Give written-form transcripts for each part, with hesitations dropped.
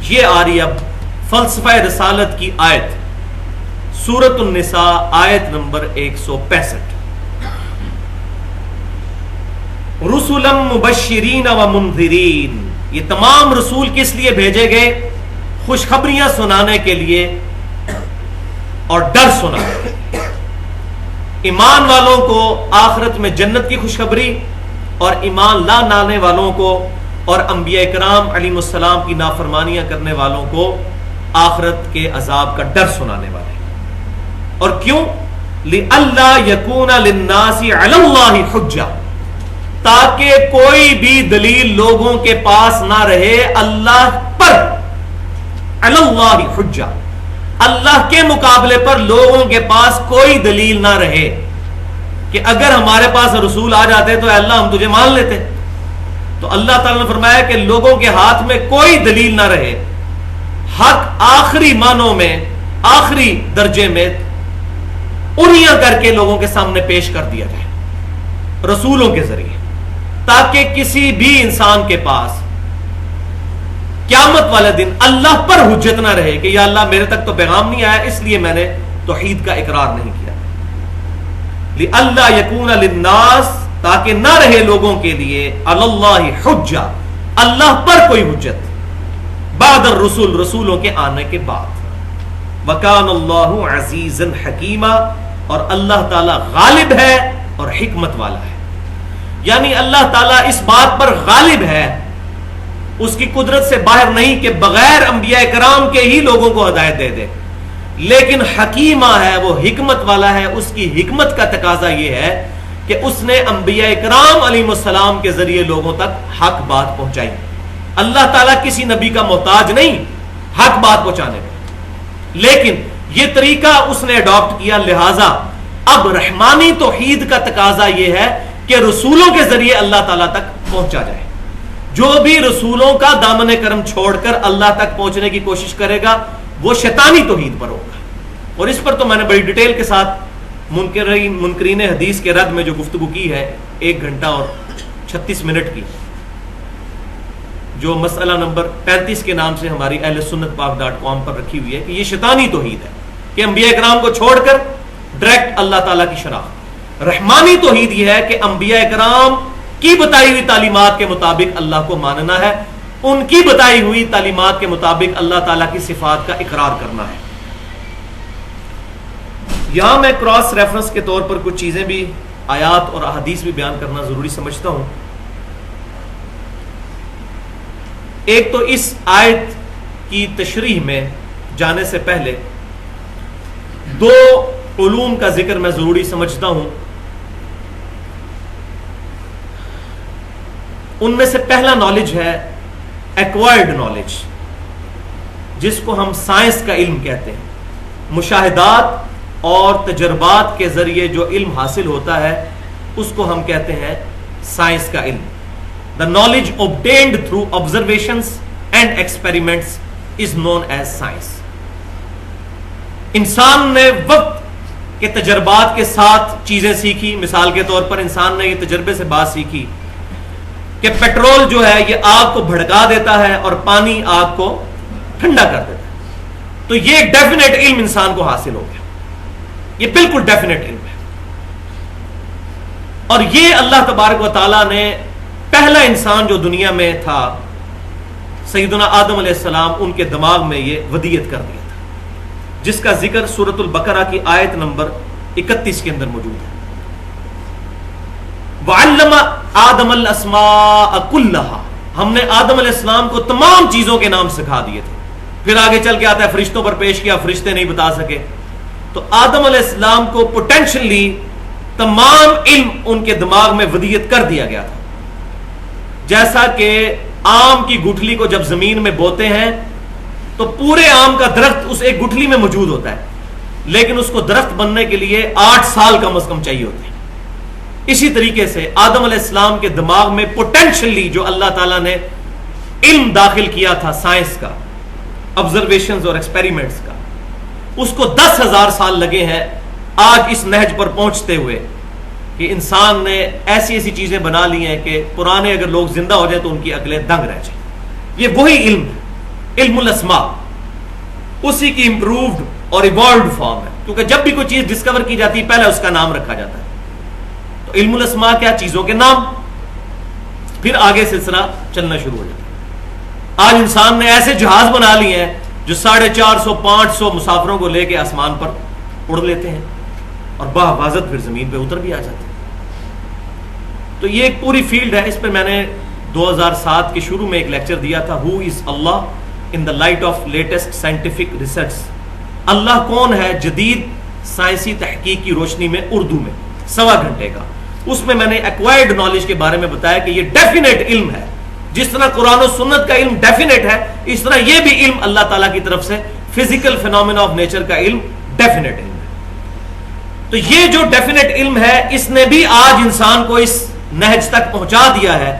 یہ آ رہی اب فلسفہ رسالت کی آیت، سورۃ النساء آیت نمبر 165۔ رسلا مبشرین و منذرین، یہ تمام رسول کس لیے بھیجے گئے؟ خوشخبریاں سنانے کے لیے اور ڈر سنانے۔ ایمان والوں کو آخرت میں جنت کی خوشخبری، اور ایمان لا لانے والوں کو اور انبیاء کرام علیہ السلام کی نافرمانیاں کرنے والوں کو آخرت کے عذاب کا ڈر سنانے والے۔ اور کیوں؟ لِأَلَّا يَكُونَ لِلنَّاسِ عَلَى اللَّهِ حُجَّةٌ، تاکہ کوئی بھی دلیل لوگوں کے پاس نہ رہے اللہ پر، علی اللہ حجہ، اللہ کے مقابلے پر لوگوں کے پاس کوئی دلیل نہ رہے کہ اگر ہمارے پاس رسول آ جاتے تو اے اللہ ہم تجھے مان لیتے۔ تو اللہ تعالیٰ نے فرمایا کہ لوگوں کے ہاتھ میں کوئی دلیل نہ رہے، حق آخری معنوں میں، آخری درجے میں انیاں کر کے لوگوں کے سامنے پیش کر دیا جائے رسولوں کے ذریعے، تاکہ کسی بھی انسان کے پاس قیامت والے دن اللہ پر حجت نہ رہے کہ یا اللہ میرے تک تو پیغام نہیں آیا اس لیے میں نے توحید کا اقرار نہیں کیا۔ لِأَلَّا يَكُونَ لِلنَّاسِ، تاکہ نہ رہے لوگوں کے لیے علی اللہ حجہ، اللہ پر کوئی حجت، بعد الرسول، رسولوں کے آنے کے بعد۔ وَكَانَ اللَّهُ عَزِيزًا حَكِيمًا، اور اللہ تعالیٰ غالب ہے اور حکمت والا ہے۔ یعنی اللہ تعالیٰ اس بات پر غالب ہے، اس کی قدرت سے باہر نہیں کہ بغیر انبیاء کرام کے ہی لوگوں کو ہدایت دے دے، لیکن حکیمہ ہے، وہ حکمت والا ہے۔ اس کی حکمت کا تقاضا یہ ہے کہ اس نے انبیاء کرام علیہ السلام کے ذریعے لوگوں تک حق بات پہنچائی۔ اللہ تعالیٰ کسی نبی کا محتاج نہیں حق بات پہنچانے میں، لیکن یہ طریقہ اس نے اڈاپٹ کیا، لہٰذا اب رحمانی توحید کا تقاضا یہ ہے کہ رسولوں کے ذریعے اللہ تعالیٰ تک پہنچا جائے۔ جو بھی رسولوں کا دامن کرم چھوڑ کر اللہ تک پہنچنے کی کوشش کرے گا وہ شیطانی توحید پر ہوگا۔ اور اس پر تو میں نے بڑی ڈیٹیل کے ساتھ منکرین حدیث کے رد میں جو گفتگو کی ہے، 1 گھنٹہ اور 36 منٹ کی، جو مسئلہ نمبر 35 کے نام سے ہماری اہل سنت پاک.com پر رکھی ہوئی ہے کہ یہ شیطانی توحید ہے کہ انبیاء کرام کو چھوڑ کر ڈائریکٹ اللہ تعالیٰ کی شناخت۔ رحمانی توحید یہ ہے کہ انبیاء کرام کی بتائی ہوئی تعلیمات کے مطابق اللہ کو ماننا ہے، ان کی بتائی ہوئی تعلیمات کے مطابق اللہ تعالیٰ کی صفات کا اقرار کرنا ہے۔ یہاں میں کراس ریفرنس کے طور پر کچھ چیزیں بھی، آیات اور احادیث بھی بیان کرنا ضروری سمجھتا ہوں۔ ایک تو اس آیت کی تشریح میں جانے سے پہلے 2 علوم کا ذکر میں ضروری سمجھتا ہوں۔ ان میں سے پہلا نالج ہے ایکوائرڈ نالج، جس کو ہم سائنس کا علم کہتے ہیں۔ مشاہدات اور تجربات کے ذریعے جو علم حاصل ہوتا ہے اس کو ہم کہتے ہیں سائنس کا علم۔ The knowledge obtained through observations and experiments is known as science۔ انسان نے وقت کے تجربات کے ساتھ چیزیں سیکھی۔ مثال کے طور پر انسان نے یہ تجربے سے بات سیکھی کہ پیٹرول جو ہے یہ آگ کو بھڑکا دیتا ہے اور پانی آگ کو ٹھنڈا کر دیتا ہے، تو یہ ڈیفینیٹ علم انسان کو حاصل ہو گیا، یہ بالکل ڈیفینیٹ علم ہے۔ اور یہ اللہ تبارک و تعالیٰ نے پہلا انسان جو دنیا میں تھا سیدنا آدم علیہ السلام، ان کے دماغ میں یہ ودیت کر دیا تھا، جس کا ذکر سورۃ البقرہ کی آیت نمبر 31 کے اندر موجود ہے۔ وَعَلَّمَ آدَمَ الْأَسْمَاءَ كُلَّهَا، ہم نے آدم علیہ السلام کو تمام چیزوں کے نام سکھا دیے تھے۔ پھر آگے چل کے آتا ہے فرشتوں پر پیش کیا، فرشتے نہیں بتا سکے۔ تو آدم علیہ السلام کو پوٹینشلی تمام علم ان کے دماغ میں ودیت کر دیا گیا تھا۔ جیسا کہ آم کی گٹھلی کو جب زمین میں بوتے ہیں تو پورے آم کا درخت اس ایک گٹھلی میں موجود ہوتا ہے، لیکن اس کو درخت بننے کے لیے 8 سال کم از کم چاہیے ہوتے ہیں۔ اسی طریقے سے آدم علیہ السلام کے دماغ میں پوٹینشلی جو اللہ تعالیٰ نے علم داخل کیا تھا سائنس کا، آبزرویشنز اور ایکسپیریمنٹس کا، اس کو 10,000 سال لگے ہیں آج اس نہج پر پہنچتے ہوئے کہ انسان نے ایسی ایسی چیزیں بنا لی ہیں کہ پرانے اگر لوگ زندہ ہو جائیں تو ان کی عقلیں دنگ رہ جائیں۔ یہ وہی علم ہے علم الاسماء اسی کی امپرووڈ اور ایوالوڈ فارم ہے، کیونکہ جب بھی کوئی چیز ڈسکور کی جاتی ہے پہلے اس کا نام رکھا جاتا ہے. تو علم الاسماء کیا؟ چیزوں کے نام. پھر آگے سلسلہ چلنا شروع ہو جاتا ہے. آج انسان نے ایسے جہاز بنا لیے ہیں جو 450-500 مسافروں کو لے کے آسمان پر اڑ لیتے ہیں اور بحفاظت پھر زمین پہ اتر بھی آ جاتے ہیں. تو یہ ایک پوری فیلڈ ہے. اس پہ میں نے 2007 کے شروع میں ایک لیکچر دیا تھا، who is Allah in the light of latest scientific research. Allah کون ہے جدید سائنسی تحقیق کی روشنی میں، اردو میں 1.25 گھنٹے کا. اس میں میں نے ایکوائرڈ نالج کے بارے میں بتایا کہ یہ ڈیفینیٹ علم ہے. جس طرح قرآن و سنت کا علم ڈیفینیٹ ہے، اس طرح یہ بھی علم اللہ تعالیٰ کی طرف سے فزیکل فینومینا آف نیچر کا علم ڈیفینیٹ علم ہے. تو یہ جو ڈیفینیٹ علم ہے اس نے بھی آج انسان کو اس نہج تک پہنچا دیا ہے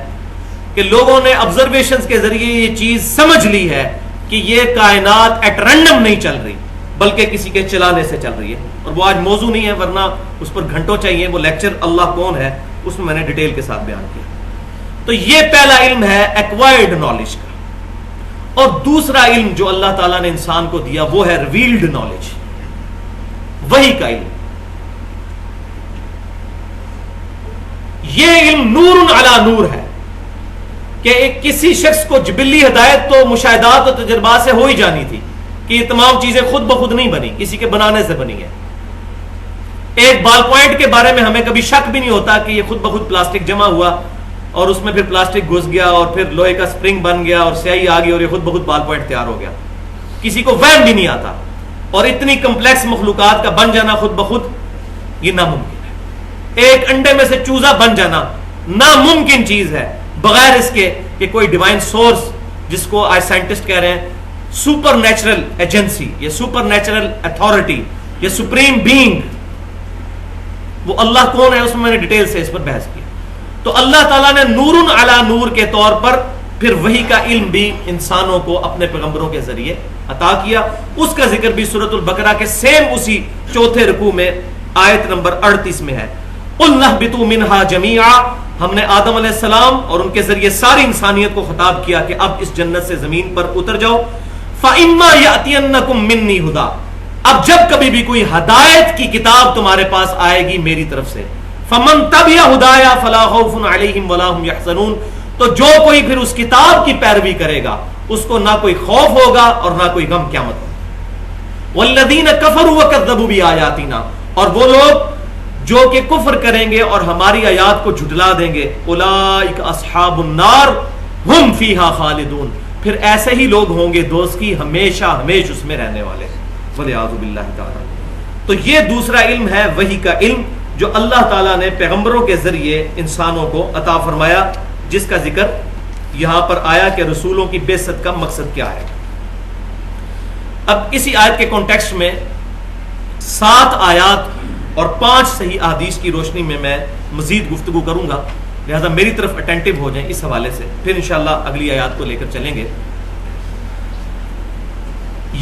کہ لوگوں نے آبزرویشنز کے ذریعے یہ چیز سمجھ لی ہے کہ یہ کائنات ایٹ رینڈم نہیں چل رہی بلکہ کسی کے چلانے سے چل رہی ہے. اور وہ آج موضوع نہیں ہے، ورنہ اس پر گھنٹوں چاہیے. وہ لیکچر اللہ کون ہے اس میں نے ڈیٹیل کے ساتھ بیان کیا. تو یہ پہلا علم ہے ایکوائرڈ نالج کا. اور دوسرا علم جو اللہ تعالیٰ نے انسان کو دیا وہ ہے ریویلڈ نالج، وحی کا علم. یہ علم نور علی نور ہے کہ کسی شخص کو جبلی ہدایت تو مشاہدات اور تجربات سے ہو ہی جانی تھی کہ یہ تمام چیزیں خود بخود نہیں بنی، کسی کے بنانے سے بنی ہے. ایک بال پوائنٹ کے بارے میں ہمیں کبھی شک بھی نہیں ہوتا کہ یہ خود بخود پلاسٹک جمع ہوا اور اس میں پھر پلاسٹک گھس گیا اور پھر لوہے کا سپرنگ بن گیا اور سیاہی آ گئی اور یہ خود بخود بال پوائنٹ تیار ہو گیا. کسی کو وہم بھی نہیں آتا. اور اتنی کمپلیکس مخلوقات کا بن جانا خود بخود یہ ناممکن ہے. ایک انڈے میں سے چوزا بن جانا ناممکن چیز ہے بغیر اس کے کہ کوئی ڈیوائن سورس، جس کو آج سائنٹسٹ کہہ رہے ہیں سپر نیچرل ایجنسی یا سپر نیچرل اتھارٹی یا سپریم بینگ، وہ اللہ کون ہے اس میں نے ڈیٹیل سے اس پر بحث کی. تو اللہ تعالیٰ نے نور علی نور کے طور پر پھر وحی کا علم بھی انسانوں کو اپنے پیغمبروں کے ذریعے عطا کیا. اس کا ذکر بھی سورۃ البقرہ کے سیم اسی 4 رکوع میں آیت نمبر 38 میں ہے. قُلْ نَهْبِطُوا مِنْهَا جَمِيعًا. ہم نے آدم علیہ السلام اور ان کے ذریعے ساری انسانیت کو خطاب کیا کہ اب اس جنت سے زمین پر اتر جاؤ. فَإِمَّا يَأْتِيَنَّكُم مِّنِّي هُدًى. اب جب کبھی بھی کوئی ہدایت کی کتاب تمہارے پاس آئے گی میری طرف سے، فَمَن تَبِعَ هُدَايَا فَلَا خَوْفٌ عَلَيْهِمْ وَلَا هُمْ يَحْزَنُونَ. تو جو کوئی پھر اس کتاب کی پیروی کرے گا اس کو نہ کوئی خوف ہوگا اور نہ کوئی غم قیامت ہوگا. وَالَّذِينَ كَفَرُوا وَكَذَّبُوا بِآيَاتِنَا. اور وہ لوگ جو کہ کفر کریں گے اور ہماری آیات کو جھٹلا دیں گے، اولئک اصحاب النار ہم فیہا خالدون. پھر ایسے ہی لوگ ہوں گے دوست کی ہمیشہ ہمیش اس میں رہنے والے. والعیاذ باللہ تعالی. تو یہ دوسرا علم ہے وحی کا علم جو اللہ تعالیٰ نے پیغمبروں کے ذریعے انسانوں کو عطا فرمایا، جس کا ذکر یہاں پر آیا کہ رسولوں کی بعثت کا مقصد کیا ہے. اب اسی آیت کے کانٹیکسٹ میں 7 آیات اور 5 صحیح احادیث کی روشنی میں میں مزید گفتگو کروں گا، لہذا میری طرف اٹینٹو ہو جائیں اس حوالے سے. پھر انشاءاللہ اگلی آیات کو لے کر چلیں گے.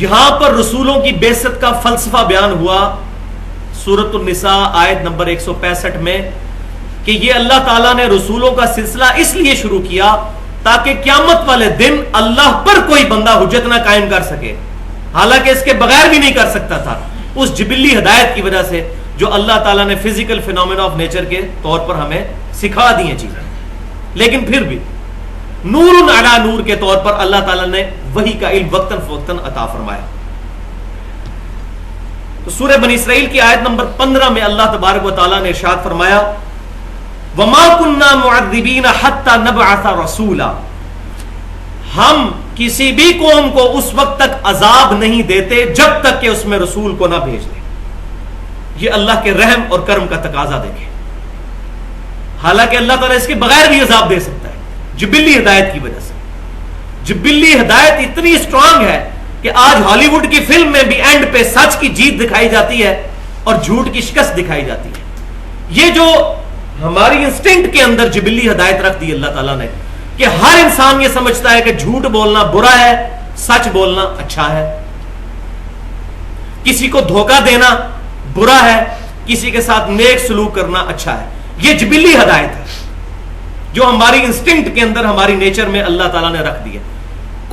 یہاں پر رسولوں کی بعثت کا فلسفہ بیان ہوا سورۃ النساء آیت نمبر 165 میں کہ یہ اللہ تعالیٰ نے رسولوں کا سلسلہ اس لیے شروع کیا تاکہ قیامت والے دن اللہ پر کوئی بندہ حجت نہ قائم کر سکے، حالانکہ اس کے بغیر بھی نہیں کر سکتا تھا اس جبلی ہدایت کی وجہ سے جو اللہ تعالیٰ نے فزیکل فینومینا آف نیچر کے طور پر ہمیں سکھا دی ہیں چیزیں. لیکن پھر بھی نور علی نور کے طور پر اللہ تعالیٰ نے وحی کا علم وقتاً فوقتاً عطا فرمایا. تو سورہ بنی اسرائیل کی آیت نمبر 15 میں اللہ تبارک و تعالیٰ نے ارشاد فرمایا وَمَا كُنَّا مُعَذِّبِينَ حَتَّى نَبْعَثَ رَسُولًا. ہم کسی بھی قوم کو اس وقت تک عذاب نہیں دیتے جب تک کہ اس میں رسول کو نہ بھیج دیں. یہ اللہ کے رحم اور کرم کا تقاضا دیکھیں. حالانکہ اللہ تعالیٰ اس کے بغیر بھی عذاب دے سکتا ہے جبلی ہدایت کی وجہ سے. جبلی ہدایت اتنی اسٹرانگ ہے کہ آج ہالی ووڈ کی فلم میں بھی اینڈ پہ سچ کی جیت دکھائی جاتی ہے اور جھوٹ کی شکست دکھائی جاتی ہے. یہ جو ہماری انسٹنکٹ کے اندر جبلی ہدایت رکھ دی اللہ تعالیٰ نے کہ ہر انسان یہ سمجھتا ہے کہ جھوٹ بولنا برا ہے، سچ بولنا اچھا ہے. کسی کو دھوکہ دینا برا ہے، کسی کے ساتھ نیک سلوک کرنا اچھا ہے. یہ جبلی ہدایت ہے جو ہماری انسٹنکٹ کے اندر ہماری نیچر میں اللہ تعالیٰ نے رکھ دی ہے.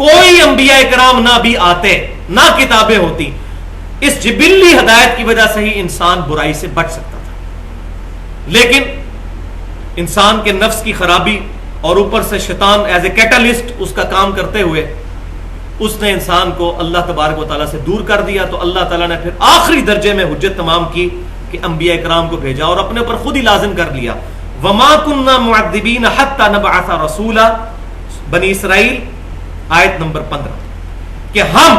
کوئی انبیاء کرام نہ بھی آتے، نہ کتابیں ہوتی، اس جبلی ہدایت کی وجہ سے ہی انسان برائی سے بچ سکتا تھا. لیکن انسان کے نفس کی خرابی اور اوپر سے شیطان ایز اے کیٹالسٹ اس کا کام کرتے ہوئے اس نے انسان کو اللہ تبارک و تعالیٰ سے دور کر دیا. تو اللہ تعالیٰ نے پھر آخری درجے میں حجت تمام کی کہ انبیاء کرام کو بھیجا اور اپنے اوپر خود ہی لازم کر لیا. وما كنا معذبین حتی نبعث رسولا، بنی اسرائیل آیت نمبر 15، کہ ہم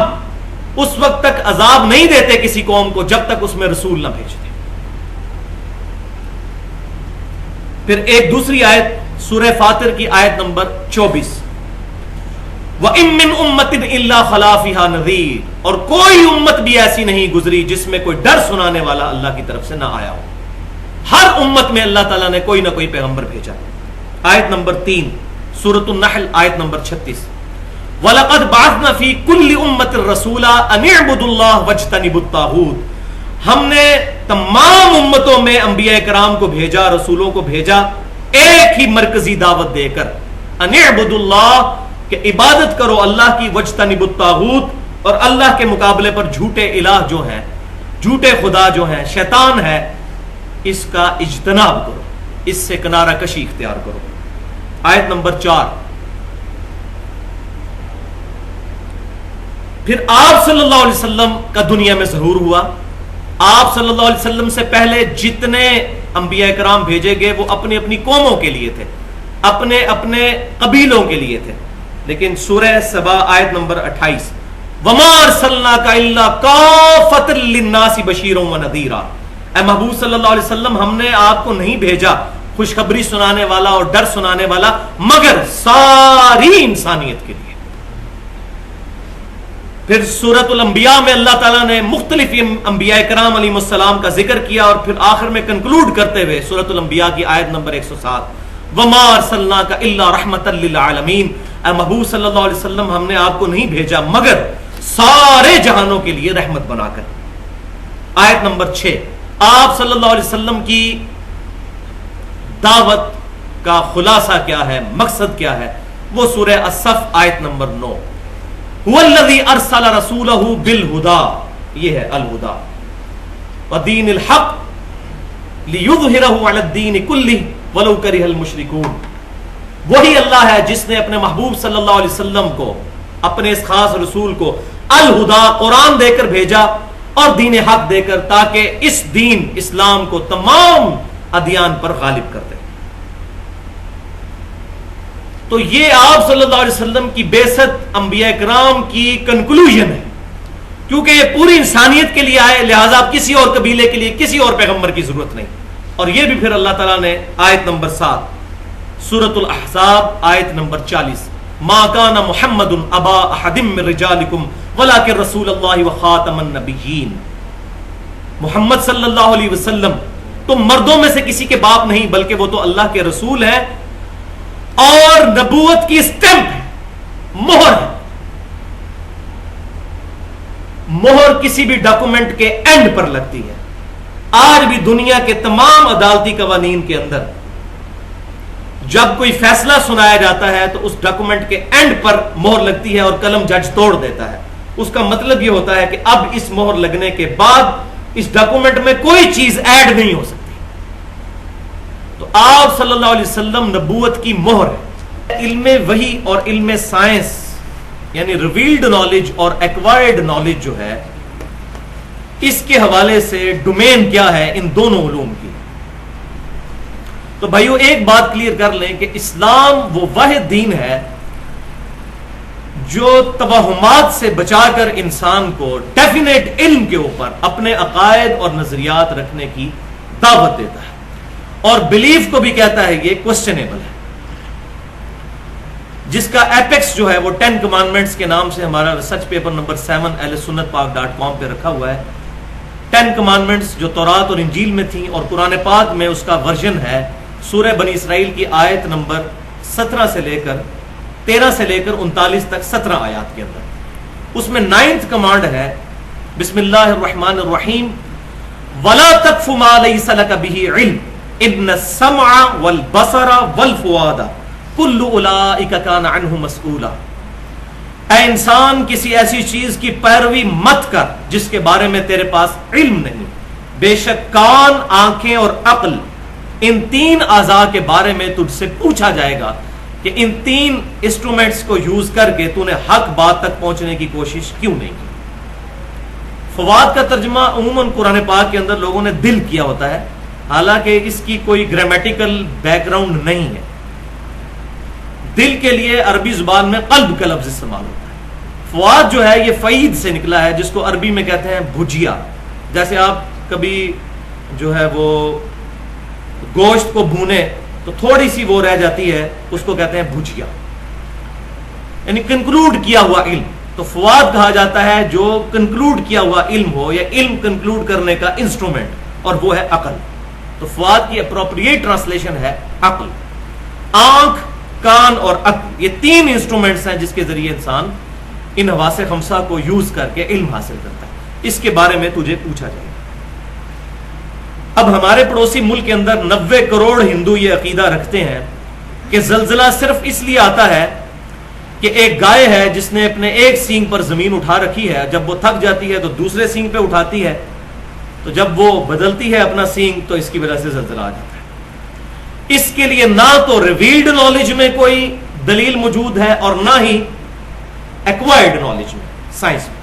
اس وقت تک عذاب نہیں دیتے کسی قوم کو جب تک اس میں رسول نہ بھیجتے. پھر ایک دوسری آیت سورہ فاطر کی آیت نمبر 24، وَإِن مِّنْ أُمَّةٍ إِلَّا خَلَا فِيهَا نَذِيرٌ، اور کوئی امت بھی ایسی نہیں گزری جس میں کوئی ڈر سنانے والا اللہ کی طرف سے نہ آیا ہو. ہر امت میں اللہ تعالیٰ نے کوئی نہ کوئی پیغمبر بھیجا. آیت نمبر 3 سورۃ النحل آیت نمبر 36، وَلَقَدْ بَعَثْنَا فِي كُلِّ أُمَّةٍ رَسُولًا أَنِ اعْبُدُوا اللَّهَ وَاجْتَنِبُوا الطَّاغُوتَ، ہم نے تمام امتوں میں انبیاء کرام کو بھیجا، رسولوں کو بھیجا ایک ہی مرکزی دعوت دے کر، أَنِ اعْبُدُوا اللَّهَ، کہ عبادت کرو اللہ کی، وَاجْتَنِبُوا الطَّاغُوتَ، اور اللہ کے مقابلے پر جھوٹے الہ جو ہیں، جھوٹے خدا جو ہیں، شیطان ہے، اس کا اجتناب کرو، اس سے کنارہ کشی اختیار کرو. آیت نمبر 4، پھر آپ صلی اللہ علیہ وسلم کا دنیا میں ظہور ہوا. آپ صلی اللہ علیہ وسلم سے پہلے جتنے انبیاء کرام بھیجے گئے وہ اپنی اپنی قوموں کے لیے تھے، اپنے اپنے قبیلوں کے لیے تھے. لیکن سورہ سبا آیت نمبر 28، وما ارسلناک الا کافۃ للناس بشیرا ونذیرا، اے محبوب صلی اللہ علیہ وسلم ہم نے آپ کو نہیں بھیجا خوشخبری سنانے والا اور ڈر سنانے والا مگر ساری انسانیت کے لیے. پھر سورۃ الانبیاء میں اللہ تعالیٰ نے مختلف انبیاء کرام علیہ السلام کا ذکر کیا اور پھر آخر میں کنکلوڈ کرتے ہوئے سورۃ الانبیاء کی آیت نمبر 107، وما ارسلناک الا رحمۃ للعالمین، اے محبوب صلی اللہ علیہ وسلم ہم نے آپ کو نہیں بھیجا مگر سارے جہانوں کے لیے رحمت بنا کر. آیت نمبر 6، آپ صلی اللہ علیہ وسلم کی دعوت کا خلاصہ کیا ہے، مقصد کیا ہے، وہ سورہ الصف آیت نمبر 9، هو الذی ارسل رسولہ بالہدی، یہ ہے الہدی، ودین الحق لیظہرہ علی الدین کلہ ولو کرہ المشرکون. وہی اللہ ہے جس نے اپنے محبوب صلی اللہ علیہ وسلم کو، اپنے اس خاص رسول کو الہدی قرآن دے کر بھیجا اور دین حق دے کر، تاکہ اس دین اسلام کو تمام ادیان پر غالب کر دے. تو یہ آپ صلی اللہ علیہ وسلم کی بعثت انبیاء کرام کی کنکلوژن ہے، کیونکہ یہ پوری انسانیت کے لیے آئے، لہٰذا اب کسی اور قبیلے کے لیے کسی اور پیغمبر کی ضرورت نہیں. اور یہ بھی پھر اللہ تعالیٰ نے آیت نمبر 7 سورۃ الاحزاب آیت نمبر 40، ما کان محمد ابا احد من رجالکم ولکن رسول اللہ وخاتم النبیین، محمد صلی اللہ علیہ وسلم تم مردوں میں سے کسی کے باپ نہیں بلکہ وہ تو اللہ کے رسول ہیں اور نبوت کی اسٹمپ ہے، مہر ہے. مہر کسی بھی ڈاکومنٹ کے اینڈ پر لگتی ہے. آج بھی دنیا کے تمام عدالتی قوانین کے اندر جب کوئی فیصلہ سنایا جاتا ہے تو اس ڈاکومنٹ کے اینڈ پر مہر لگتی ہے اور قلم جج توڑ دیتا ہے. اس کا مطلب یہ ہوتا ہے کہ اب اس مہر لگنے کے بعد اس ڈاکومنٹ میں کوئی چیز ایڈ نہیں ہو سکتی. تو آپ صلی اللہ علیہ وسلم نبوت کی مہر ہے. علم وحی اور علم سائنس یعنی ریویلڈ نالج اور ایکوائرڈ نالج جو ہے، اس کے حوالے سے ڈومین کیا ہے ان دونوں علوم کی. تو بھائیو ایک بات کلیئر کر لیں کہ اسلام وہ واحد دین ہے جو توہمات سے بچا کر انسان کو ڈیفینیٹ علم کے اوپر اپنے عقائد اور نظریات رکھنے کی دعوت دیتا ہے، اور بلیف کو بھی کہتا ہے یہ کوسچنیبل ہے، جس کا ایپیکس جو ہے وہ 10 کمانڈمنٹس کے نام سے ہمارا ریسرچ پیپر نمبر 7 ahlsunnatpak.com پہ رکھا ہوا ہے. 10 کمانڈمنٹس جو تورات اور انجیل میں تھیں اور قرآن پاک میں اس کا ورژن ہے سورہ بنی اسرائیل کی آیت نمبر 17 سے لے کر 13 سے لے کر 39 تک 17 آیات کے اندر. اس میں 9th کمانڈ ہے بسم اللہ الرحمن الرحیم ولا تقف ما ليس لك به علم ان السمع والبصر والفؤاد كل اولئک كان عنه مسؤولا. اے انسان کسی ایسی چیز کی پیروی مت کر جس کے بارے میں تیرے پاس علم نہیں. بے شک کان، آنکھیں اور عقل، ان تین اعضاء کے بارے میں تجھ سے پوچھا جائے گا کہ ان تین انسٹرومنٹس کو یوز کر کے تو نے حق بات تک پہنچنے کی کوشش کیوں نہیں کی. فواد کا ترجمہ عموماً قرآن پاک کے اندر لوگوں نے دل کیا ہوتا ہے، حالانکہ اس کی کوئی گرامیٹیکل بیک گراؤنڈ نہیں ہے. دل کے لیے عربی زبان میں قلب کا لفظ استعمال ہوتا ہے. فواد جو ہے یہ فعید سے نکلا ہے، جس کو عربی میں کہتے ہیں بھجیا. جیسے آپ کبھی جو ہے وہ گوشت کو بھونے تو تھوڑی سی وہ رہ جاتی ہے، اس کو کہتے ہیں بھجیا، یعنی کنکلوڈ کیا ہوا علم. تو فواد کہا جاتا ہے جو کنکلوڈ کیا ہوا علم ہو، یا علم کنکلوڈ کرنے کا انسٹرومنٹ، اور وہ ہے عقل. تو فواد کی اپروپریٹ ٹرانسلیشن ہے عقل. آنکھ، کان اور عقل، یہ تین انسٹرومنٹس ہیں جس کے ذریعے انسان ان حواس خمسہ کو یوز کر کے علم حاصل کرتا ہے. اس کے بارے میں تجھے پوچھا جائے. اب ہمارے پڑوسی ملک کے اندر 90 کروڑ ہندو یہ عقیدہ رکھتے ہیں کہ زلزلہ صرف اس لیے آتا ہے کہ ایک گائے ہے جس نے اپنے ایک سینگ پر زمین اٹھا رکھی ہے، جب وہ تھک جاتی ہے تو دوسرے سینگ پہ اٹھاتی ہے، تو جب وہ بدلتی ہے اپنا سینگ تو اس کی وجہ سے زلزلہ آ جاتا ہے. اس کے لیے نہ تو ریویلڈ نالج میں کوئی دلیل موجود ہے اور نہ ہی ایکوائرڈ نالج میں، سائنس میں.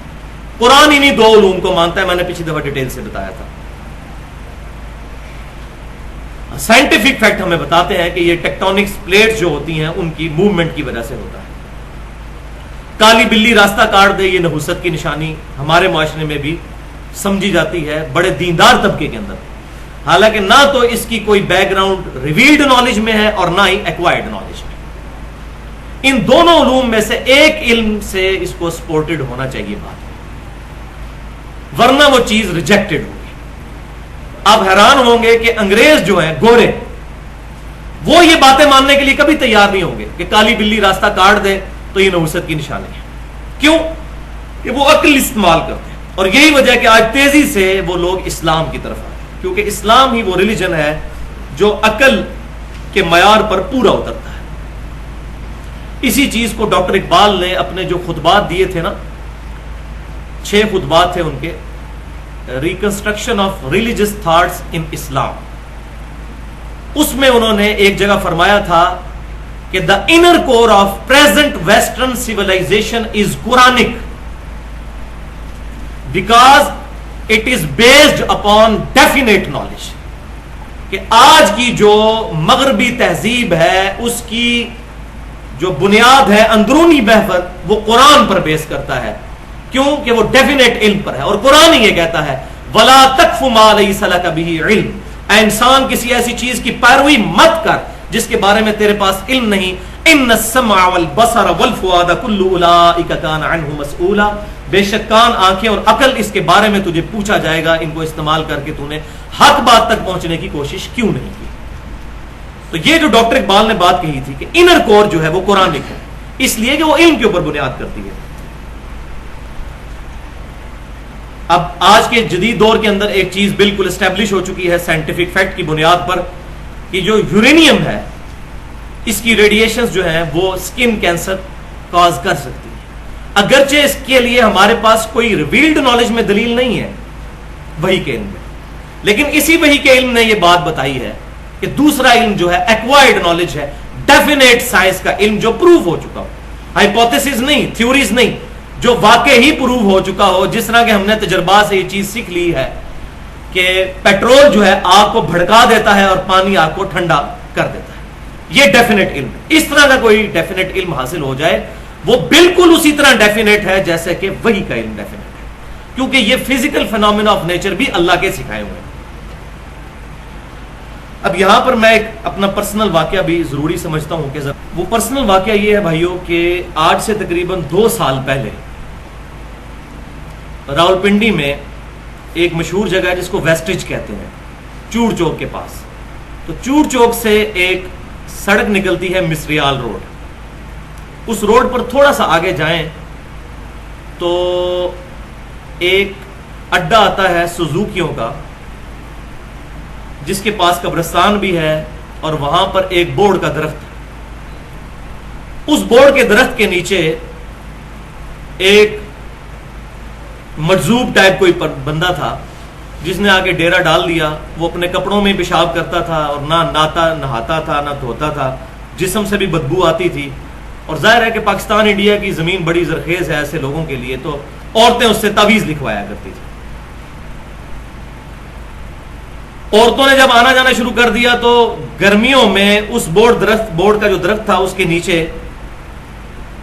قرآن انہی دو علوم کو مانتا ہے، میں نے پچھلی دفعہ ڈیٹیل سے بتایا تھا. سائنٹیفک فیکٹ ہمیں بتاتے ہیں کہ یہ ٹیکٹونکس پلیٹس جو ہوتی ہیں ان کی موومنٹ کی وجہ سے ہوتا ہے. کالی بلی راستہ کاٹ دے، یہ نحوست کی نشانی ہمارے معاشرے میں بھی سمجھی جاتی ہے بڑے دیندار طبقے کے اندر، حالانکہ نہ تو اس کی کوئی بیک گراؤنڈ ریویلڈ نالج میں ہے اور نہ ہی ایکوائرڈ نالج میں. ان دونوں علوم میں سے ایک علم سے اس کو سپورٹڈ ہونا چاہیے بات، ورنہ وہ چیز ریجیکٹڈ ہوگی. آپ حیران ہوں گے کہ انگریز جو ہیں گورے، وہ یہ باتیں ماننے کے لیے کبھی تیار نہیں ہوں گے کہ کالی بلی راستہ کاٹ دے تو یہ نحوست کی نشانی ہے. کیوں؟ کہ وہ عقل استعمال کرتے ہیں، اور یہی وجہ ہے کہ آج تیزی سے وہ لوگ اسلام کی طرف آئے، کیونکہ اسلام ہی وہ ریلیجن ہے جو عقل کے معیار پر پورا اترتا ہے. اسی چیز کو ڈاکٹر اقبال نے اپنے جو خطبات دیے تھے نا، 6 خطبات تھے ان کے، reconstruction of religious thoughts in Islam, اس میں انہوں نے ایک جگہ فرمایا تھا کہ the inner core of present western civilization is Quranic because it is based upon definite knowledge. کہ آج کی جو مغربی تہذیب ہے اس کی جو بنیاد ہے اندرونی بحث وہ قرآن پر بیس کرتا ہے. کیوں؟ کہ وہ ڈیفینیٹ علم پر ہے، اور قرآن ہی یہ کہتا ہے وَلَا تَقْفُ مَا لَيْسَ لَكَ بِهِ عِلْمٌ. اے انسان کسی ایسی چیز کی پیروی مت کر جس کے بارے میں تیرے پاس علم نہیں. ان السمع والبصر والفؤاد كل اولئک كان عنه مسؤولا. بے شک کان، آنکھیں اور عقل اس کے بارے میں تجھے پوچھا جائے گا، ان کو استعمال کر کے تو نے حق بات تک پہنچنے کی کوشش کیوں نہیں کی. تو یہ جو ڈاکٹر اقبال نے بات کہی تھی کہ انر کور جو ہے وہ قرآنک ہے، اس لیے کہ وہ علم کے اوپر بنیاد کرتی ہے. اب آج کے جدید دور کے اندر ایک چیز بالکل اسٹیبلش ہو چکی ہے سائنٹیفک فیکٹ کی بنیاد پر کہ جو یورینیم ہے اس کی ریڈیشنز جو ہیں وہ سکن کینسر کاز کر سکتی ہے، اگرچہ اس کے لیے ہمارے پاس کوئی ریویلڈ نالج میں دلیل نہیں ہے وحی کے علم میں، لیکن اسی وحی کے علم نے یہ بات بتائی ہے کہ دوسرا علم جو ہے ایکوائرڈ نالج ہے، ڈیفینیٹ سائنس کا علم جو پروف ہو چکا ہو، ہائپوتھیسز نہیں، تھیوریز نہیں، جو واقع ہی پروف ہو چکا ہو. جس طرح کہ ہم نے تجربات سے یہ چیز سیکھ لی ہے کہ پیٹرول جو ہے آگ کو بھڑکا دیتا ہے اور پانی آگ کو ٹھنڈا کر دیتا ہے. یہ ڈیفینیٹ علم ہے. اس طرح کا کوئی ڈیفینیٹ علم حاصل ہو جائے وہ بالکل اسی طرح ڈیفینیٹ ہے جیسے کہ وحی کا علم ڈیفینیٹ ہے، کیونکہ یہ فزیکل فینومینا آف نیچر بھی اللہ کے سکھائے ہوئے ہیں. اب یہاں پر میں ایک اپنا پرسنل واقعہ بھی ضروری سمجھتا ہوں کہ وہ پرسنل واقعہ یہ ہے بھائیوں کہ آج سے تقریباً 2 سال پہلے راولپنڈی میں ایک مشہور جگہ ہے جس کو ویسٹیج کہتے ہیں، چوڑ چوک کے پاس. تو چوڑ چوک سے ایک سڑک نکلتی ہے مصریال روڈ. اس روڈ پر تھوڑا سا آگے جائیں تو ایک اڈا آتا ہے سوزوکیوں کا جس کے پاس قبرستان بھی ہے، اور وہاں پر ایک بورڈ کا درخت ہے. اس بورڈ کے درخت کے نیچے ایک مجذوب ٹائپ کوئی بندہ تھا جس نے آ کے ڈیرا ڈال دیا. وہ اپنے کپڑوں میں پیشاب کرتا تھا اور نہ نہاتا تھا نہ دھوتا تھا, جسم سے بھی بدبو آتی تھی. اور ظاہر ہے کہ پاکستان انڈیا کی زمین بڑی زرخیز ہے ایسے لوگوں کے لیے, تو عورتیں اس سے تعویذ لکھوایا کرتی تھی. عورتوں نے جب آنا جانا شروع کر دیا تو گرمیوں میں اس بورڈ کا جو درخت تھا اس کے نیچے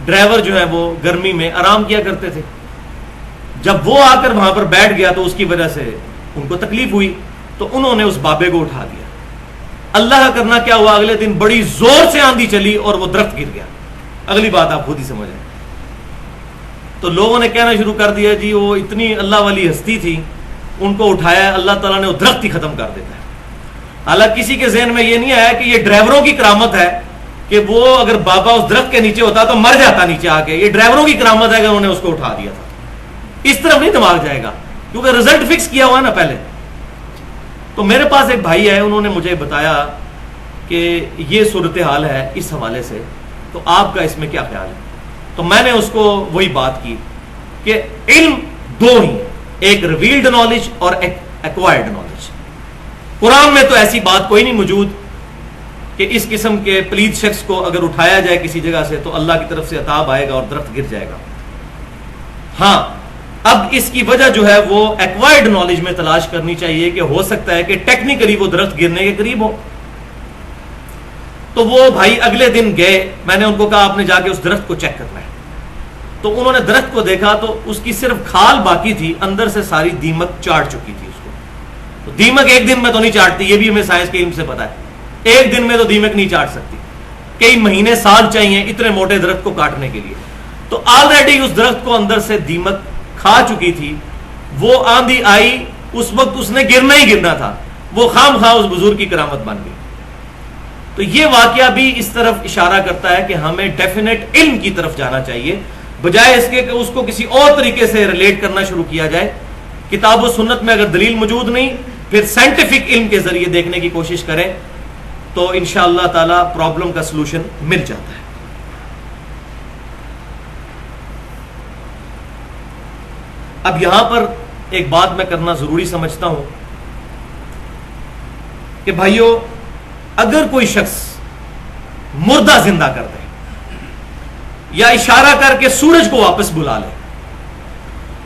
ڈرائیور جو ہے وہ گرمی میں آرام کیا کرتے تھے. جب وہ آ کر وہاں پر بیٹھ گیا تو اس کی وجہ سے ان کو تکلیف ہوئی, تو انہوں نے اس بابے کو اٹھا دیا. اللہ کا کرنا کیا ہوا, اگلے دن بڑی زور سے آندھی چلی اور وہ درخت گر گیا. اگلی بات آپ خود ہی سمجھیں. تو لوگوں نے کہنا شروع کر دیا جی وہ اتنی اللہ والی ہستی تھی, ان کو اٹھایا, اللہ تعالیٰ نے وہ درخت ہی ختم کر دیتا ہے. حالانکہ کسی کے ذہن میں یہ نہیں آیا کہ یہ ڈرائیوروں کی کرامت ہے کہ وہ اگر بابا اس درخت کے نیچے ہوتا تو مر جاتا نیچے آ کے. یہ ڈرائیوروں کی کرامت ہے کہ انہوں نے اس کو اٹھا دیا تھا. اس طرف نہیں دماغ جائے گا کیونکہ رزلٹ فکس کیا ہوا نا پہلے. تو میرے پاس ایک بھائی ہے, انہوں نے مجھے بتایا کہ یہ صورتحال ہے اس حوالے سے, تو آپ کا اس میں کیا خیال ہے. تو میں نے اس کو وہی بات کی کہ علم دو ہی, ایک ریویلڈ نالج اور ایک ایکوائرڈ نالج. قرآن میں تو ایسی بات کوئی نہیں موجود کہ اس قسم کے پلید شخص کو اگر اٹھایا جائے کسی جگہ سے تو اللہ کی طرف سے عذاب آئے گا اور درخت گر جائے گا. ہاں, اب اس کی وجہ جو ہے وہ ایکوائرڈ نالج میں تلاش کرنی چاہیے کہ ہو سکتا ہے کہ ٹیکنیکلی وہ درخت گرنے کے قریب ہو. تو وہ بھائی اگلے دن گئے, میں نے ان کو کہا آپ نے جا کے اس درخت کو چیک کرنا ہے. تو انہوں نے درخت کو دیکھا تو اس کی صرف کھال باقی تھی, اندر سے ساری دیمک چاٹ چکی تھی اس کو. تو دیمک ایک دن میں تو نہیں چاٹتی, یہ بھی ہمیں سائنس کے علم سے پتا ہے. ایک دن میں تو دیمک نہیں چاٹ سکتی, کئی مہینے سال چاہیے اتنے موٹے درخت کو کاٹنے کے لیے. تو آلریڈی اس درخت کو اندر سے دیمک کھا چکی تھی. وہ آندھی آئی, اس وقت اس نے گرنا ہی گرنا تھا, وہ خام خواہ اس بزرگ کی کرامت بن گئی. تو یہ واقعہ بھی اس طرف اشارہ کرتا ہے کہ ہمیں ڈیفینیٹ علم کی طرف جانا چاہیے, بجائے اس کے کہ اس کو کسی اور طریقے سے ریلیٹ کرنا شروع کیا جائے. کتاب و سنت میں اگر دلیل موجود نہیں, پھر سائنٹیفک علم کے ذریعے دیکھنے کی کوشش کریں تو انشاءاللہ تعالی پرابلم کا سلوشن مل جاتا ہے. اب یہاں پر ایک بات میں کرنا ضروری سمجھتا ہوں کہ بھائیو, اگر کوئی شخص مردہ زندہ کر دے یا اشارہ کر کے سورج کو واپس بلا لے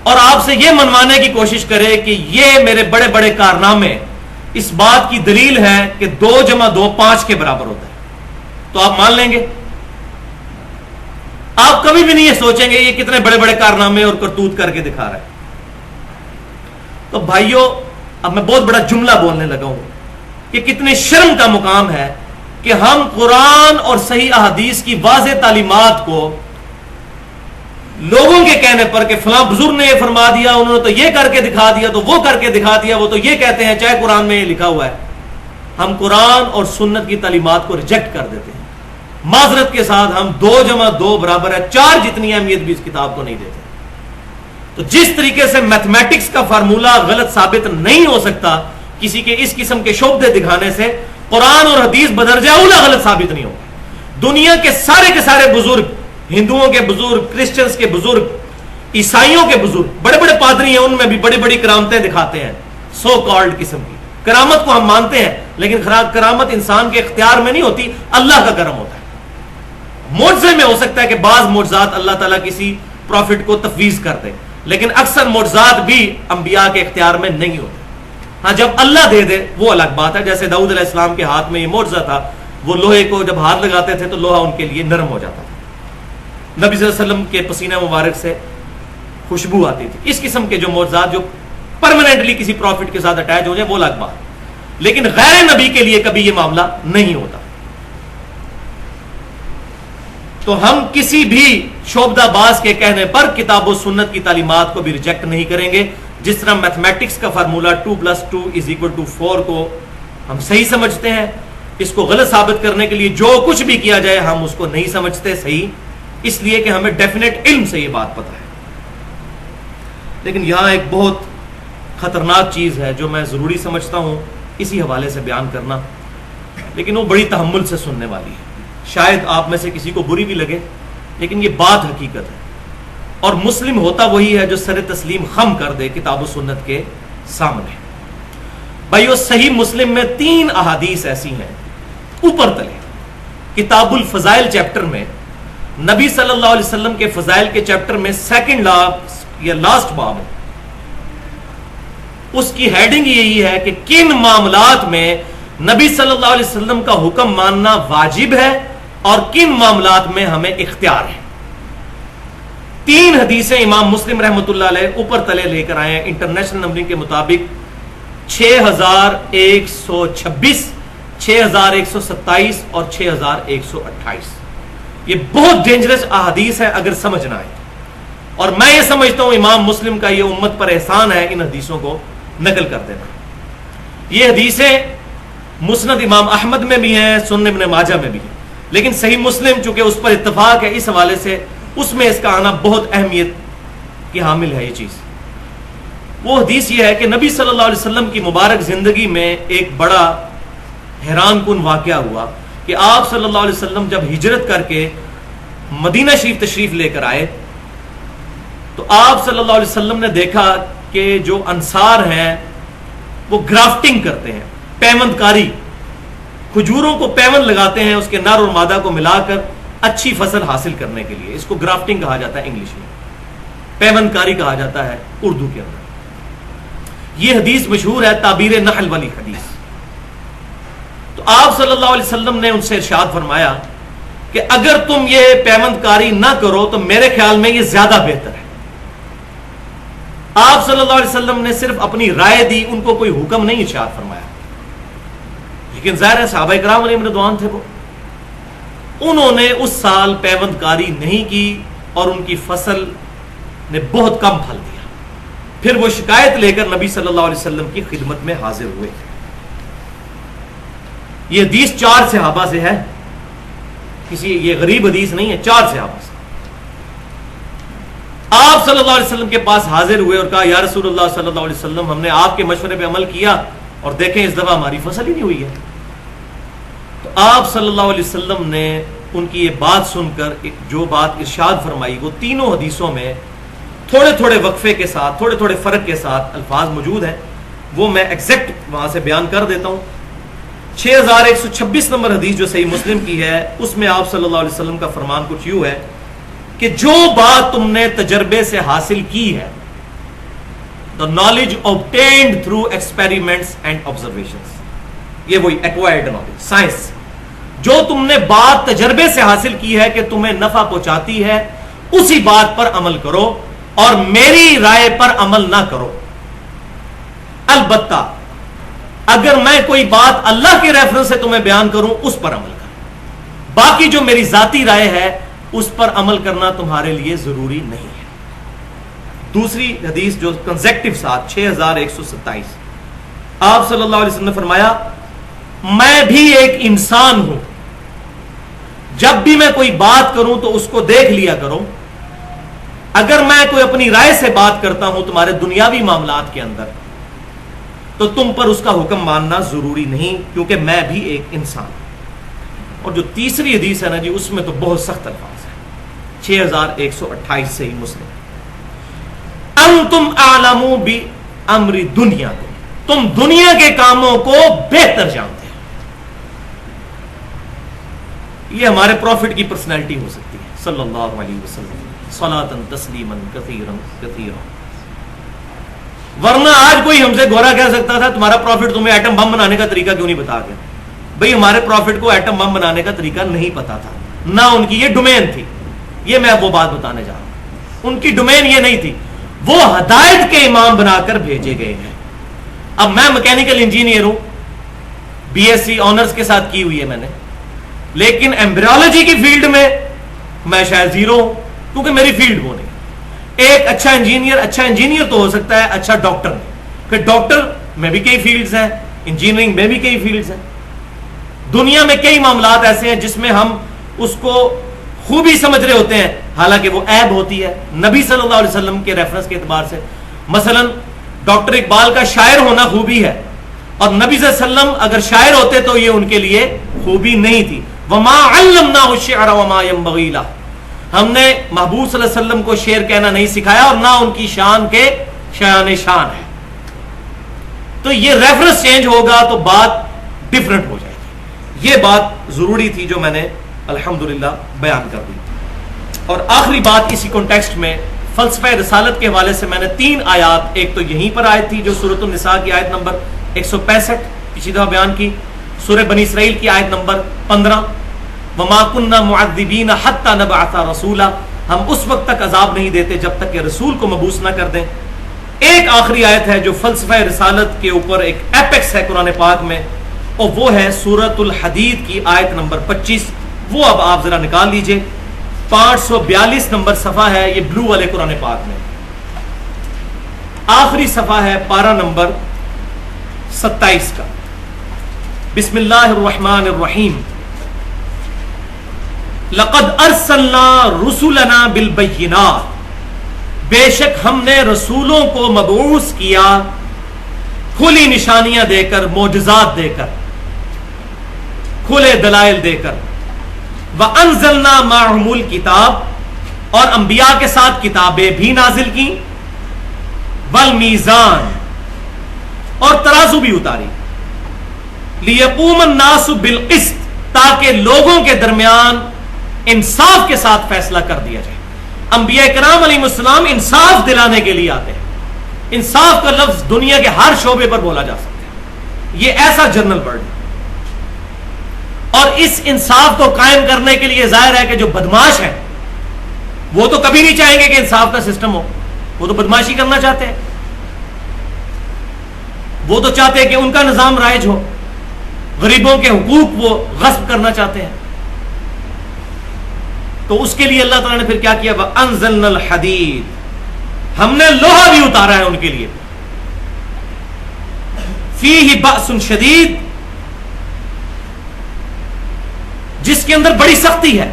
اور آپ سے یہ منوانے کی کوشش کرے کہ یہ میرے بڑے بڑے کارنامے اس بات کی دلیل ہے کہ 2 + 2 5 کے برابر ہوتا ہے, تو آپ مان لیں گے؟ آپ کبھی بھی نہیں یہ سوچیں گے یہ کتنے بڑے بڑے کارنامے اور کرتوت کر کے دکھا رہا ہے. تو بھائیو, اب میں بہت بڑا جملہ بولنے لگا ہوں کہ کتنے شرم کا مقام ہے کہ ہم قرآن اور صحیح احادیث کی واضح تعلیمات کو لوگوں کے کہنے پر کہ فلاں بزرگ نے یہ فرما دیا, انہوں نے تو یہ کر کے دکھا دیا, تو وہ کر کے دکھا دیا, وہ تو یہ کہتے ہیں چاہے قرآن میں یہ لکھا ہوا ہے, ہم قرآن اور سنت کی تعلیمات کو ریجیکٹ کر دیتے ہیں. معذرت کے ساتھ ہم 2 + 2 برابر ہے 4 جتنی اہمیت بھی اس کتاب کو نہیں دیتے. تو جس طریقے سے میتھمیٹکس کا فارمولہ غلط ثابت نہیں ہو سکتا کسی کے اس قسم کے شبہے دکھانے سے, قرآن اور حدیث بدرجہ اولا غلط ثابت نہیں ہوگا. دنیا کے سارے بزرگ, ہندوؤں کے بزرگ, کرسچنز کے بزرگ, عیسائیوں کے بزرگ, بڑے بڑے پادری ہیں, ان میں بھی بڑی بڑی کرامتیں دکھاتے ہیں, سو کالڈ قسم کی کرامت کو ہم مانتے ہیں, لیکن کرامت انسان کے اختیار میں نہیں ہوتی, اللہ کا کرم ہوتا ہے. معجزے میں ہو سکتا ہے کہ بعض معجزات اللہ تعالیٰ کسی پروفٹ کو تفویض کر دے, لیکن اکثر معجزات بھی انبیاء کے اختیار میں نہیں ہوتے. ہاں, جب اللہ دے دے وہ الگ بات ہے. جیسے داؤد علیہ السلام کے ہاتھ میں یہ معجزہ تھا, وہ لوہے کو جب ہاتھ لگاتے تھے تو لوہا ان کے لیے نرم ہو جاتا تھا. نبی صلی اللہ علیہ وسلم کے پسینہ مبارک سے خوشبو آتی تھی. اس قسم کے جو معجزات جو پرماننٹلی کسی پروفٹ کے ساتھ اٹیچ ہو جائے وہ الگ بات, لیکن غیر نبی کے لیے کبھی یہ معاملہ نہیں ہوتا. تو ہم کسی بھی شعبدہ باز کے کہنے پر کتاب و سنت کی تعلیمات کو بھی ریجیکٹ نہیں کریں گے. جس طرح میتھمیٹکس کا فارمولہ 2 + 2 = 4 کو ہم صحیح سمجھتے ہیں, اس کو غلط ثابت کرنے کے لیے جو کچھ بھی کیا جائے ہم اس کو نہیں سمجھتے صحیح, اس لیے کہ ہمیں ڈیفینیٹ علم سے یہ بات پتہ ہے. لیکن یہاں ایک بہت خطرناک چیز ہے جو میں ضروری سمجھتا ہوں اسی حوالے سے بیان کرنا, لیکن وہ بڑی تحمل سے سننے والی ہے. شاید آپ میں سے کسی کو بری بھی لگے, لیکن یہ بات حقیقت ہے. اور مسلم ہوتا وہی ہے جو سر تسلیم خم کر دے کتاب و سنت کے سامنے. بھائیو صحیح مسلم میں 3 احادیث ایسی ہیں اوپر تلے. کتاب الفضائل چیپٹر میں نبی صلی اللہ علیہ وسلم کے فضائل کے چیپٹر میں سیکنڈ یا لاسٹ باب ہے. اس کی ہیڈنگ یہی ہے کہ کن معاملات میں نبی صلی اللہ علیہ وسلم کا حکم ماننا واجب ہے اور کن معاملات میں ہمیں اختیار ہے. 3 حدیثیں امام مسلم رحمۃ اللہ علیہ اوپر تلے لے کر آئے ہیں انٹرنیشنل نمبرنگ کے مطابق 6126, 6127 اور 6128. یہ بہت ڈینجرس احادیث ہے اگر سمجھ نہ آئے. اور میں یہ سمجھتا ہوں امام مسلم کا یہ امت پر احسان ہے ان حدیثوں کو نقل کر دینا. یہ حدیثیں مسند امام احمد میں بھی ہیں, سنن ابن ماجہ میں بھی ہیں, لیکن صحیح مسلم چونکہ اس پر اتفاق ہے اس حوالے سے اس میں اس کا آنا بہت اہمیت کی حامل ہے. یہ چیز وہ حدیث یہ ہے کہ نبی صلی اللہ علیہ وسلم کی مبارک زندگی میں ایک بڑا حیران کن واقعہ ہوا کہ آپ صلی اللہ علیہ وسلم جب ہجرت کر کے مدینہ شریف تشریف لے کر آئے تو آپ صلی اللہ علیہ وسلم نے دیکھا کہ جو انصار ہیں وہ گرافٹنگ کرتے ہیں, پیوند کاری, کھجوروں کو پیوند لگاتے ہیں اس کے نر اور مادہ کو ملا کر اچھی فصل حاصل کرنے کے لیے. اس کو گرافٹنگ کہا جاتا ہے انگلش میں, پیوند کاری کہا جاتا ہے اردو کے اندر. یہ حدیث مشہور ہے تعبیر نحل والی حدیث. تو آپ صلی اللہ علیہ وسلم نے ان سے ارشاد فرمایا کہ اگر تم یہ پیوند کاری نہ کرو تو میرے خیال میں یہ زیادہ بہتر ہے. آپ صلی اللہ علیہ وسلم نے صرف اپنی رائے دی, ان کو کوئی حکم نہیں ارشاد فرمایا. لیکن ظاہر ہے صحابہ کرام علیہم رضوان تھے, وہ انہوں نے اس سال پیوند کاری نہیں کی اور ان کی فصل نے بہت کم پھل دیا. پھر وہ شکایت لے کر نبی صلی اللہ علیہ وسلم کی خدمت میں حاضر ہوئے. یہ حدیث 4 صحابہ سے ہے, یہ غریب حدیث نہیں ہے, 4 صحابہ سے. آپ صلی اللہ علیہ وسلم کے پاس حاضر ہوئے اور کہا یا رسول اللہ صلی اللہ علیہ وسلم, ہم نے آپ کے مشورے پہ عمل کیا اور دیکھیں اس دفعہ ہماری فصل ہی نہیں ہوئی ہے. تو آپ صلی اللہ علیہ وسلم نے ان کی یہ بات سن کر جو بات ارشاد فرمائی وہ تینوں حدیثوں میں تھوڑے تھوڑے وقفے کے ساتھ, تھوڑے تھوڑے فرق کے ساتھ الفاظ موجود ہیں, وہ میں ایگزیکٹ وہاں سے بیان کر دیتا ہوں. 6126 نمبر حدیث جو صحیح مسلم کی ہے اس میں آپ صلی اللہ علیہ وسلم کا فرمان کچھ یوں ہے کہ جو بات تم نے تجربے سے حاصل کی ہے, the knowledge obtained through experiments and observations, یہ وہی acquired knowledge, سائنس, جو تم نے بات تجربے سے حاصل کی ہے کہ تمہیں نفع پہنچاتی ہے اسی بات پر عمل کرو اور میری رائے پر عمل نہ کرو. البتہ اگر میں کوئی بات اللہ کے ریفرنس سے تمہیں بیان کروں اس پر عمل کرو, باقی جو میری ذاتی رائے ہے اس پر عمل کرنا تمہارے لیے ضروری نہیں ہے. دوسری حدیث جو کنزیکٹیو ساتھ 6127, آپ صلی اللہ علیہ وسلم نے فرمایا میں بھی ایک انسان ہوں, جب بھی میں کوئی بات کروں تو اس کو دیکھ لیا کرو. اگر میں کوئی اپنی رائے سے بات کرتا ہوں تمہارے دنیاوی معاملات کے اندر تو تم پر اس کا حکم ماننا ضروری نہیں, کیونکہ میں بھی ایک انسان ہوں. اور جو تیسری حدیث ہے نا جی, اس میں تو بہت سخت الفاظ ہیں. 6128 سے ہی مسلم, انتم اعلم بامر دنیاکم, تم دنیا کے کاموں کو بہتر جانتے ہو. یہ ہمارے پروفٹ کی پرسنالٹی ہو سکتی ہے صلی اللہ علیہ وسلم, صلاۃ تسلیما کثیرا کثیرا. ورنہ آج کوئی ہم سے گورا کہہ سکتا تھا تمہارا پروفٹ تمہیں ایٹم بم بنانے کا طریقہ کیوں نہیں بتا گیا. بھئی ہمارے پروفٹ کو ایٹم بم بنانے کا طریقہ نہیں پتا تھا, نہ ان کی یہ ڈومین تھی. یہ میں وہ بات بتانے جا رہا ہوں, ان کی ڈومین یہ نہیں تھی, وہ ہدایت کے امام بنا کر بھیجے گئے ہیں. اب میں میکینیکل انجینئر ہوں, بی ایس سی آنرز کے ساتھ کی ہوئی ہے میں نے, لیکن ایمبریولوجی کی فیلڈ میں میں شاید زیرو ہوں, کیونکہ میری فیلڈ وہ نہیں. ایک اچھا انجینئر تو ہو سکتا ہے, اچھا ڈاکٹر نہیں. کہ ڈاکٹر میں بھی کئی فیلڈز ہیں, انجینئرنگ میں بھی کئی فیلڈز ہیں. دنیا میں کئی معاملات ایسے ہیں جس میں ہم اس کو خوبی سمجھ رہے ہوتے ہیں, حالانکہ وہ عیب ہوتی ہے نبی صلی اللہ علیہ وسلم کے ریفرنس کے اعتبار سے. مثلا ڈاکٹر اقبال کا شاعر ہونا خوبی ہے, اور نبی صلی اللہ علیہ وسلم اگر شاعر ہوتے تو یہ ان کے لیے خوبی نہیں تھی. وما علمناه الشعر وما ينبغي له, ہم نے محبوب صلی اللہ علیہ وسلم کو شیر کہنا نہیں سکھایا اور نہ ان کی شان کے شان شان ہے. تو یہ ریفرنس چینج ہوگا تو بات ڈفرنٹ ہو جائے گی. یہ بات ضروری تھی جو میں نے الحمدللہ بیان کر دی. اور آخری بات اسی کانٹیکسٹ میں فلسفہ رسالت کے حوالے سے میں نے 3 آیات, ایک تو یہیں پر آیت تھی جو سورۃ النساء کی آیت نمبر 165 پچھلی دفعہ بیان کی, سورہ بنی اسرائیل کی آیت نمبر 15 وما كنا معذبین حتی نبعث رسولا, ہم اس وقت تک عذاب نہیں دیتے جب تک کہ رسول کو مبعوث نہ کر دیں. ایک آخری آیت ہے جو فلسفہ رسالت کے اوپر ایک ایپیکس ہے قرآن پاک میں, اور وہ ہے سورۃ الحدید کی آیت نمبر 25. وہ اب آپ ذرا نکال لیجئے, 542 نمبر صفحہ ہے یہ بلو والے قرآن پاک میں, آخری صفحہ ہے پارہ نمبر 27 کا. بسم اللہ الرحمن الرحیم. لقد ارسلنا رسلنا بالبینات, بے شک ہم نے رسولوں کو مبعوث کیا کھلی نشانیاں دے کر, معجزات دے کر, کھلے دلائل دے کر. وَأَنزَلْنَا مَعَهُمُ الْكِتَابَ, اور انبیاء کے ساتھ کتابیں بھی نازل کی, وَالْمِيزَانَ, اور ترازو بھی اتاری, لِيَقُومَ النَّاسُ بِالْقِسْطِ, تاکہ لوگوں کے درمیان انصاف کے ساتھ فیصلہ کر دیا جائے. انبیاء کرام علیہ السلام انصاف دلانے کے لیے آتے ہیں. انصاف کا لفظ دنیا کے ہر شعبے پر بولا جا سکتا ہے, یہ ایسا جنرل ورڈ ہے. اور اس انصاف کو قائم کرنے کے لیے ظاہر ہے کہ جو بدماش ہیں وہ تو کبھی نہیں چاہیں گے کہ انصاف کا سسٹم ہو, وہ تو بدماشی کرنا چاہتے ہیں, وہ تو چاہتے ہیں کہ ان کا نظام رائج ہو, غریبوں کے حقوق وہ غصب کرنا چاہتے ہیں. تو اس کے لیے اللہ تعالیٰ نے پھر کیا کیا, وَأَنزَلْنَا الْحَدِيدَ, ہم نے لوہا بھی اتارا ہے ان کے لیے, فِيهِ بَأْسٌ شَدِيدٌ, جس کے اندر بڑی سختی ہے.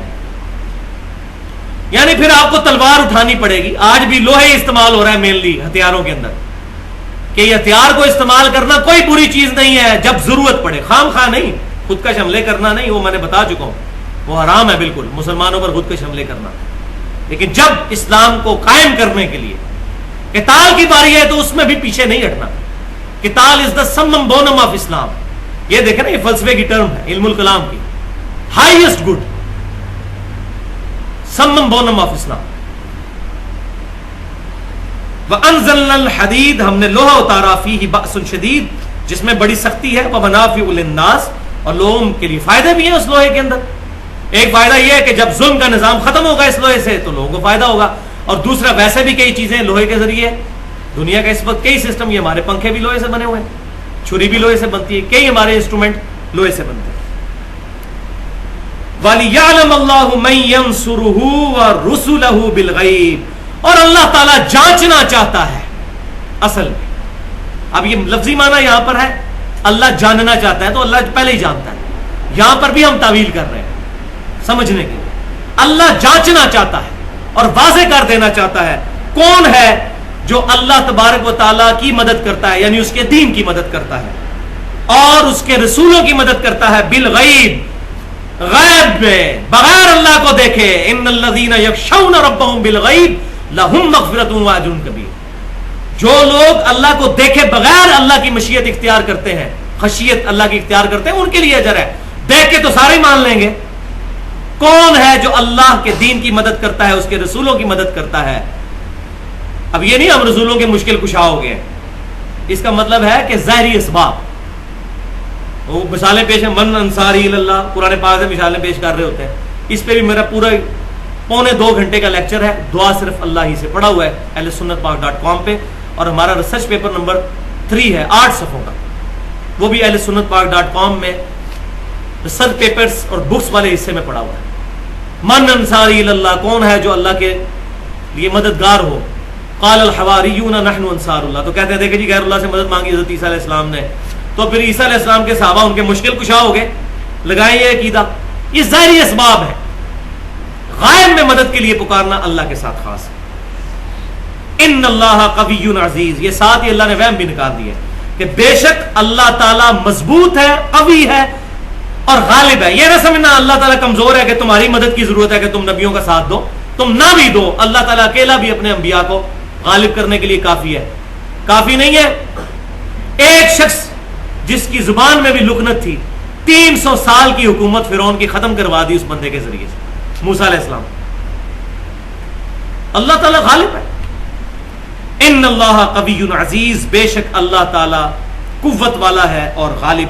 یعنی پھر آپ کو تلوار اٹھانی پڑے گی. آج بھی لوہے استعمال ہو رہا ہے مینلی ہتھیاروں کے اندر, کہ یہ ہتھیار کو استعمال کرنا کوئی بری چیز نہیں ہے جب ضرورت پڑے, خام خواہ نہیں. خودکش حملے کرنا نہیں, وہ میں نے بتا چکا ہوں, وہ حرام ہے بالکل مسلمانوں پر خودکش حملے کرنا. لیکن جب اسلام کو قائم کرنے کے لیے قتال کی باری ہے تو اس میں بھی پیچھے نہیں ہٹنا. قتال از دا سمم بونم آف اسلام. یہ دیکھیں نا, یہ فلسفے کی ٹرم ہے علم الکلام کی, ہائیسٹ گڈ, سمم بونم آف اسلام. وَأَنزَلْنَا الْحَدِيدَ, ہم نے لوہا اتارا, فِيهِ بَأْسٌ شَدِيدٌ, جس میں بڑی سختی ہے, وَمَنَافِعُ لِلنَّاسِ, اور لوگوں کے لیے فائدے بھی ہیں اس لوہے کے اندر. ایک فائدہ یہ ہے کہ جب ظلم کا نظام ختم ہوگا اس لوہے سے تو لوگوں کو فائدہ ہوگا, اور دوسرا ویسے بھی کئی چیزیں لوہے کے ذریعے دنیا کا اس وقت کئی سسٹم, یہ ہمارے پنکھے بھی لوہے سے بنے ہوئے ہیں, چھری بھی لوہے سے بنتی ہے, کئی ہمارے انسٹرومنٹ لوہے سے بنتے ہیں. وَلِيَعْلَمَ اللَّهُ مَن يَنصُرُهُ وَرُسُلَهُ بِالْغَيْبِ, اور اللہ تعالیٰ جانچنا چاہتا ہے. اصل میں اب یہ لفظی معنی یہاں پر ہے, اللہ جاننا چاہتا ہے, تو اللہ پہلے ہی جانتا ہے. یہاں پر بھی ہم تعویل کر رہے ہیں سمجھنے کے لیے. اللہ جانچنا چاہتا ہے اور واضح کر دینا چاہتا ہے کون ہے جو اللہ تبارک و تعالیٰ کی مدد کرتا ہے, یعنی اس کے دین کی مدد کرتا ہے اور اس کے رسولوں کی مدد کرتا ہے. بالغیب, غیب میں, بغیر اللہ کو دیکھے. ان الذین یخشون ربهم بالغیب لہم مغفرۃ واجر کبیر, جو لوگ اللہ کو دیکھے بغیر اللہ کی مشیت اختیار کرتے ہیں, خشیت اللہ کی اختیار کرتے ہیں, ان کے لیے اجر ہے. دیکھ کے تو سارے ہی مان لیں گے. کون ہے جو اللہ کے دین کی مدد کرتا ہے, اس کے رسولوں کی مدد کرتا ہے. اب یہ نہیں ہم رسولوں کے مشکل کشا ہو گئے, اس کا مطلب ہے کہ ظاہری اسباب, وہ مثالیں پیش ہیں, من انصاری اللہ, قرآن پاک سے مثالیں پیش کر رہے ہوتے ہیں. اس پہ بھی میرا پورا 1.25 گھنٹے کا لیکچر ہے, دعا صرف اللہ ہی سے, پڑھا ہوا ہے ahlsunnatpak.com پہ, اور ہمارا ریسرچ پیپر نمبر 3 ہے 8 صفحوں کا, وہ بھی ahlsunnatpak.com میں ریسرچ پیپرز اور بکس والے حصے میں پڑھا ہوا ہے. من انصاری اللہ, کون ہے جو اللہ کے لیے مددگار ہو. قال الحواریون نحن انصار اللہ, تو کہتے ہیں دیکھیں جی غیر اللہ سے مدد مانگی حضرت عیسیٰ علیہ السلام نے, تو پھر عیسیٰ علیہ السلام کے صحابہ ان کے مشکل کشا ہو گئے, لگائیں یہ عقیدہ. یہ ظاہری اسباب ہے. غائب میں مدد کے لیے پکارنا اللہ کے ساتھ خاص ہے. ان اللہ قوی عزیز, یہ ساتھ ہی اللہ نے وہم بھی نکال دیا کہ بے شک اللہ تعالیٰ مضبوط ہے, قوی ہے اور غالب ہے. یہ نہ سمجھنا اللہ تعالیٰ کمزور ہے کہ تمہاری مدد کی ضرورت ہے کہ تم نبیوں کا ساتھ دو. تم نہ بھی دو، اللہ تعالیٰ اکیلا بھی اپنے انبیاء کو غالب کرنے کے لیے کافی ہے. کافی نہیں ہے؟ ایک شخص جس کی زبان میں بھی لکنت تھی، 300 سال کی حکومت فرعون کی ختم کروا دی اس بندے کے ذریعے سے، موسیٰ علیہ السلام. اللہ تعالیٰ غالب ہے. ان اللہ قوی عزیز، بے شک اللہ تعالیٰ قوت والا ہے اور غالب ہے.